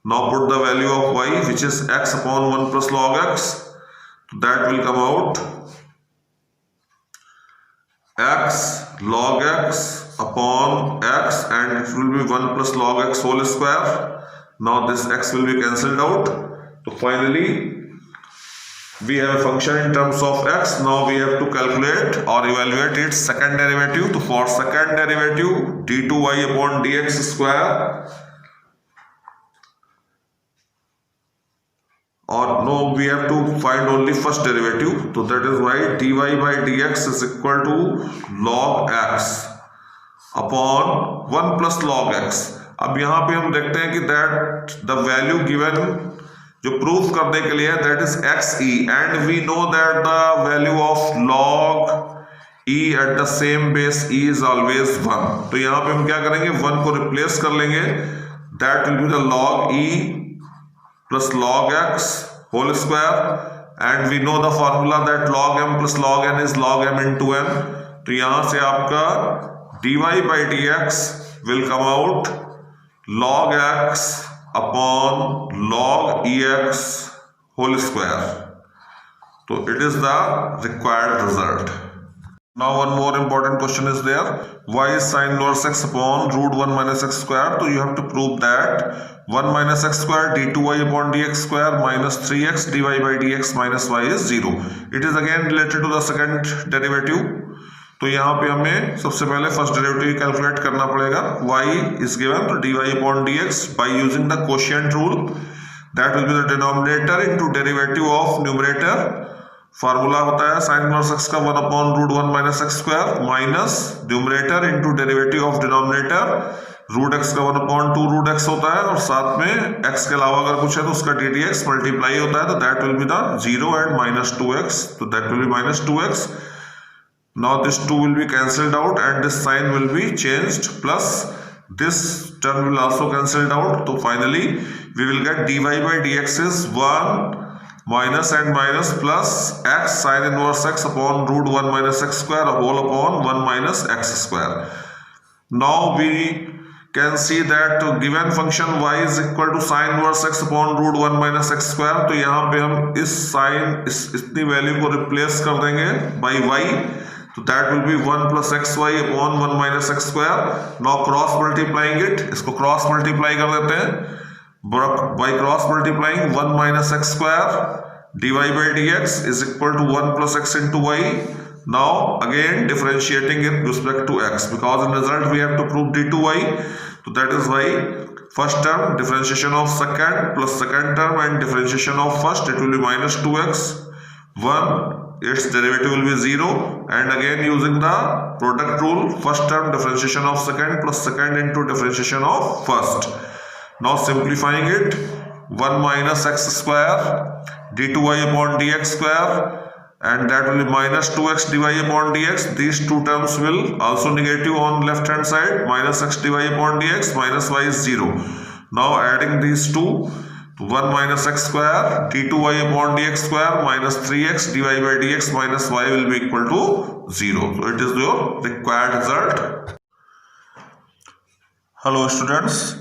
Now put the value of y which is x upon 1 plus log x. That will come out x log x upon x and it will be 1 plus log x whole square. Now this x will be cancelled out. So finally we have a function in terms of x. Now we have to calculate or evaluate its second derivative. So for second derivative d2y upon dx square, or no, we have to find only first derivative. So that is why dy by dx is equal to log x upon 1 plus log x. अब यहाँ पे हम देखते हैं कि that the value given जो proof करने के लिए that is xe and we know that the value of log e at the same base e is always 1. तो यहाँ पे हम क्या करेंगे, 1 को रिप्लेस कर लेंगे, that will be the log e plus log x whole square and we know the formula that log m plus log n is log m into n. तो यहाँ से आपका dy by dx will come out log x upon log ex whole square. So it is the required result. Now one more important question is there. Y is sin inverse x upon root 1 minus x square. So you have to prove that 1 minus x square d2y upon dx square minus 3x dy by dx minus y is 0. It is again related to the second derivative. तो यहाँ पे हमें सबसे पहले first derivative calculate करना पड़ेगा. y is given to dy upon dx by using the quotient rule. That will be the denominator into derivative of numerator. Formula होता है साइन इनवर्स x का 1 upon root 1 minus x square minus numerator into derivative of denominator root x का 1 upon 2 root x होता है और साथ में x के अलावा अगर कुछ है तो उसका ddx मल्टीप्लाई होता है, तो that will be the 0 and minus 2x. तो that will be minus 2x. Now this 2 will be cancelled out and this sign will be changed plus this term will also cancelled out. So finally we will get dy by dx is 1 minus and minus plus x sin inverse x upon root 1 minus x square whole upon 1 minus x square. Now we can see that given function y is equal to sin inverse x upon root 1 minus x square. तो यहाँ पे हम इस sin इतनी value को replace कर देंगे by y. तो that will be 1 plus xy upon 1 minus x square. Now cross multiplying it, इसको cross multiply कर देते हैं. By cross multiplying 1 minus x square dy by dx is equal to 1 plus x into y. Now again differentiating it with respect to x, because in result we have to prove d2y. So that is why first term differentiation of second plus second term and differentiation of first, it will be minus 2x 1, its derivative will be 0, and again using the product rule, first term differentiation of second plus second into differentiation of first. Now simplifying it, 1 minus x square d2y upon dx square, and that will be minus 2x dy upon dx. These two terms will also negative on left hand side, minus x dy upon dx, minus y is 0. Now adding these two, 1 minus x square d2y upon dx square minus 3x dy by dx minus y will be equal to 0. So it is your required result. Hello students,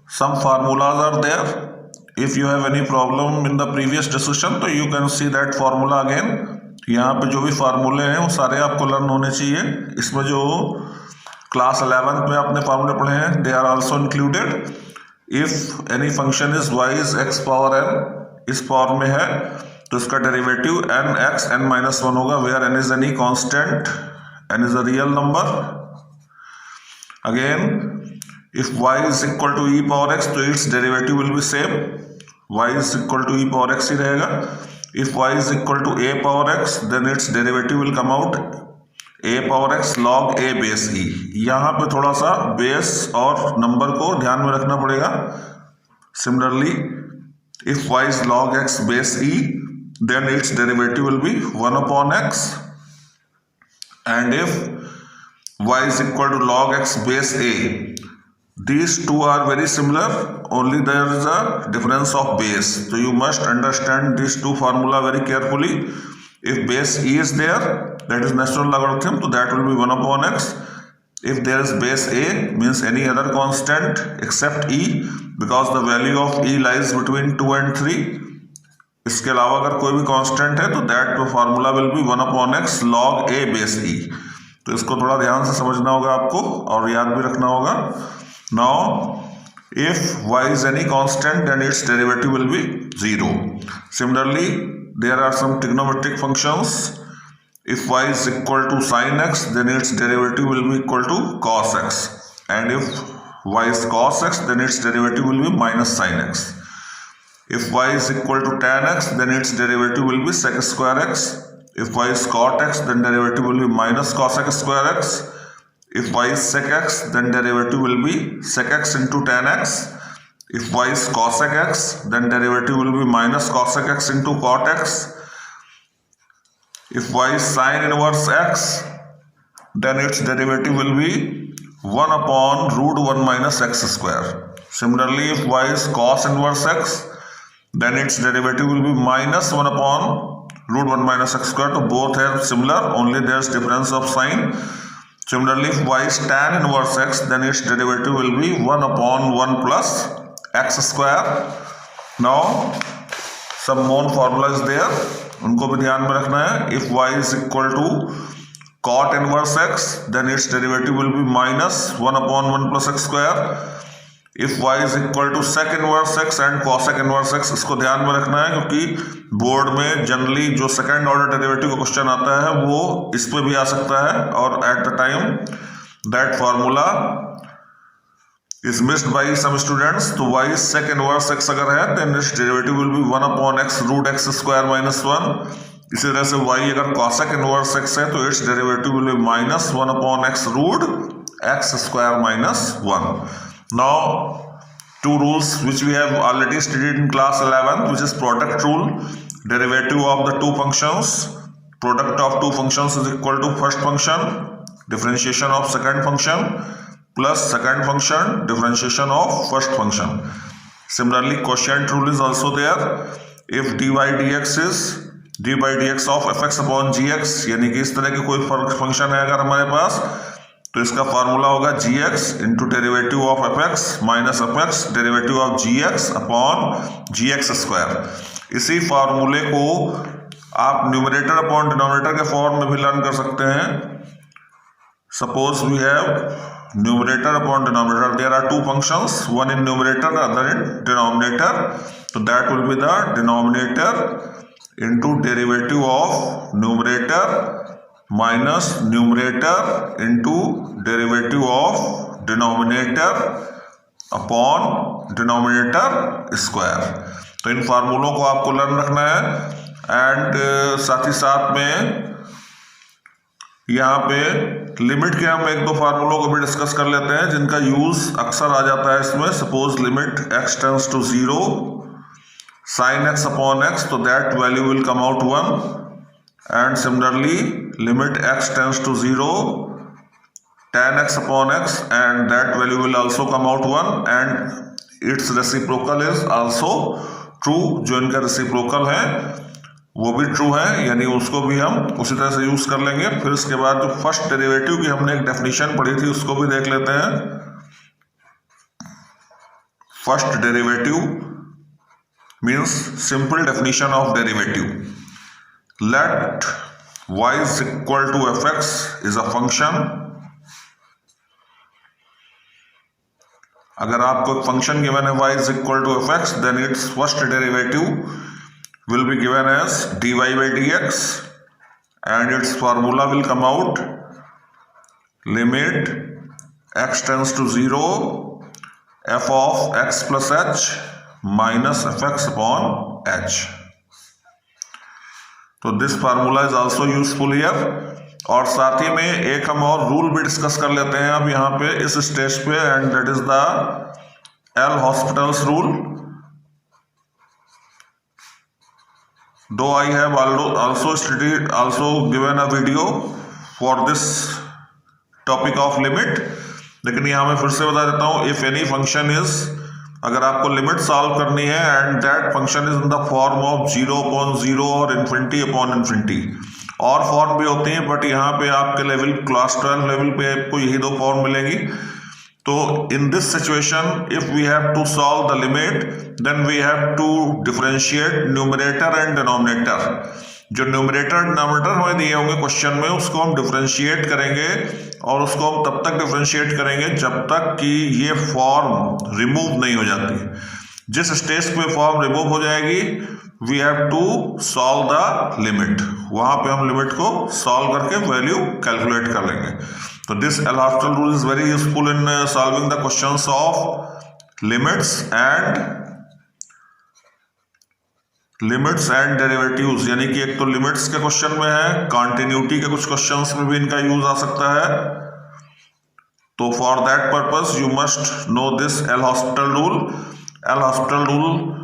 some formulas are there. If you have any problem in the previous discussion, तो you can see that formula again. यहाँ पे जो भी फार्मूले हैं वो सारे आपको लर्न होने चाहिए. इसमें जो क्लास 11th में आपने फार्मूले पढ़े हैं, they are also included. If any function is y is x power n, इस फॉर्म में है तो इसका derivative n x n minus 1 होगा, where n is any constant, n is a real number. Again if y is equal to e power x, तो its derivative will be same, y is equal to e power x ही रहेगा. If y is equal to a power x, then its derivative will come out a power x log a base e. यहाँ पे थोड़ा सा base और number को ध्यान में रखना पड़ेगा. Similarly, if y is log x base e, then its derivative will be 1 upon x, and if y is equal to log x base a, these two are very similar, only there is a difference of base. So you must understand these two formula very carefully. If base e is there, that is natural logarithm, so that will be 1 upon x. If there is base a, means any other constant except e, because the value of e lies between 2 and 3. इसके अलावा अगर कोई भी constant है तो that formula will be 1 upon x log a base e. तो इसको थोड़ा ध्यान से समझना होगा आपको और याद भी रखना होगा. Now, if y is any constant, then its derivative will be 0. Similarly, there are some trigonometric functions. If y is equal to sin x, then its derivative will be equal to cos x. And if y is cos x, then its derivative will be minus sin x. If y is equal to tan x, then its derivative will be sec square x. If y is cot x, then derivative will be minus cosec square x. If y is sec x, then derivative will be sec x into tan x. If y is cosec x, then derivative will be minus cosec x into cot x. If y is sin inverse x, then its derivative will be 1 upon root 1 minus x square. Similarly, if y is cos inverse x, then its derivative will be minus 1 upon root 1 minus x square. So both are similar, only there is difference of sign. Similarly, if y is tan inverse x, then its derivative will be 1 upon 1 plus x square. Now, some more formula is there, उनको भी ध्यान में रखना है. If y is equal to cot inverse x, then its derivative will be minus 1 upon 1 plus x square. If y is equal to sec inverse x and cosec inverse x, इसको ध्यान में रखना है क्योंकि बोर्ड में generally जो second order derivative का question आता है वो इस पे भी आ सकता है, और at the time that formula is missed by some students. तो y sec inverse x अगर है, then its derivative will be 1 upon x root x square minus 1. इसी तरह से y अगर cosec inverse x है तो it's derivative will B minus 1 upon x root x square minus 1. Now, two rules which we have already studied in class 11, which is product rule. Derivative of the two functions, product of two functions is equal to first function differentiation of second function plus second function differentiation of first function. Similarly, quotient rule is also there. If dy dx is d by dx of fx upon gx, यानी कि इस तरह की कोई function है अगर हमारे पास, तो इसका फार्मूला होगा gx into derivative of fx minus fx derivative of gx upon gx square. इसी फार्मूले को आप न्यूमरेटर अपॉन डिनोमिनेटर के फॉर्म में भी लर्न कर सकते हैं. Suppose we have numerator upon denominator, there are two functions, one in numerator other in denominator, तो that will be the denominator into derivative of numerator minus numerator into derivative of denominator upon denominator square. तो इन फार्मूलों को आपको learn रखना है। And साथ ही साथ में यहाँ पे लिमिट के हम एक दो फार्मूलों को भी डिस्कस कर लेते हैं जिनका यूज अक्सर आ जाता है इसमें। Suppose limit x tends to 0 sin x upon x, तो that value will come out 1। And similarly limit x tends to 0 tan x upon x, and that value will also come out 1, and its reciprocal is also true। जो इनका reciprocal है वो भी true है, यानी उसको भी हम उसी तरह से यूज कर लेंगे। फिर इसके बाद जो फर्स्ट डेरिवेटिव की हमने एक डेफिनेशन पढ़ी थी उसको भी देख लेते हैं। First derivative means simple definition of derivative. Let y is equal to fx is a function। अगर आपको फंक्शन गिवन है y is equal to fx, then its first derivative will be given as dy by dx, and its formula will come out limit x tends to 0 f of x plus h minus fx upon h। तो this formula is also useful here. और साथ ही में एक हम और rule भी discuss कर लेते हैं अब यहाँ पे इस स्टेज पे, and that is the L'Hospital's rule. Though I have also given a video for this topic of limit, लेकिन यहाँ मैं फिर से बता देता हूँ। इफ एनी फंक्शन इज, अगर आपको लिमिट सॉल्व करनी है and that function is in the form of 0/0 और ∞/∞, और फॉर्म भी होती हैं, बट यहाँ पे आपके लेवल क्लास 12 लेवल पे आपको यही दो फॉर्म मिलेगी। तो in this situation if we have to solve the limit, then we have to differentiate numerator and denominator. जो न्यूमरेटर डिनोमिनेटर हमें दिए होंगे क्वेश्चन में, उसको हम डिफरेंशिएट करेंगे, और उसको हम तब तक डिफरेंशिएट करेंगे जब तक कि ये फॉर्म रिमूव नहीं हो जाती। जिस स्टेज पे फॉर्म रिमूव हो जाएगी, we have to solve the limit. वहां पे हम लिमिट को सॉल्व करके वैल्यू कैलकुलेट कर लेंगे। तो this L'Hospital rule is very useful in solving the questions of limits and derivatives. यानी कि एक तो लिमिट्स के क्वेश्चन में है, कॉन्टिन्यूटी के कुछ क्वेश्चंस में भी इनका यूज आ सकता है। तो for that purpose you must know this L'Hospital rule. L'Hospital rule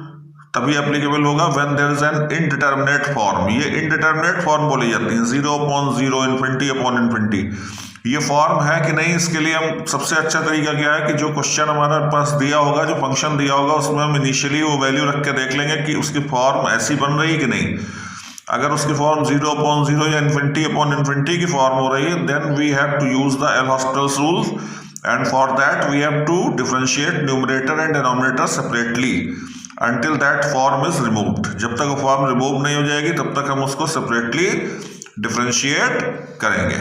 तभी एप्लीकेबल होगा when there is an indeterminate form. ये इनडिटरमिनेट फॉर्म बोली जाती है, 0/0 ∞/∞। ये फॉर्म है कि नहीं, इसके लिए हम सबसे अच्छा तरीका क्या है कि जो क्वेश्चन हमारे पास दिया होगा, जो फंक्शन दिया होगा, उसमें हम इनिशियली वो वैल्यू रख के देख लेंगे कि उसकी फॉर्म ऐसी बन रही है कि नहीं। अगर उसकी फॉर्म 0/0 या ∞/∞ की फॉर्म हो रही है, then we have to use the L'Hospital's rule, and for that we have to differentiate numerator and denominator separately until that form is removed। जब तक वो फॉर्म रिमूव नहीं हो जाएगी तब तक हम उसको सेपरेटली डिफरेंशिएट करेंगे।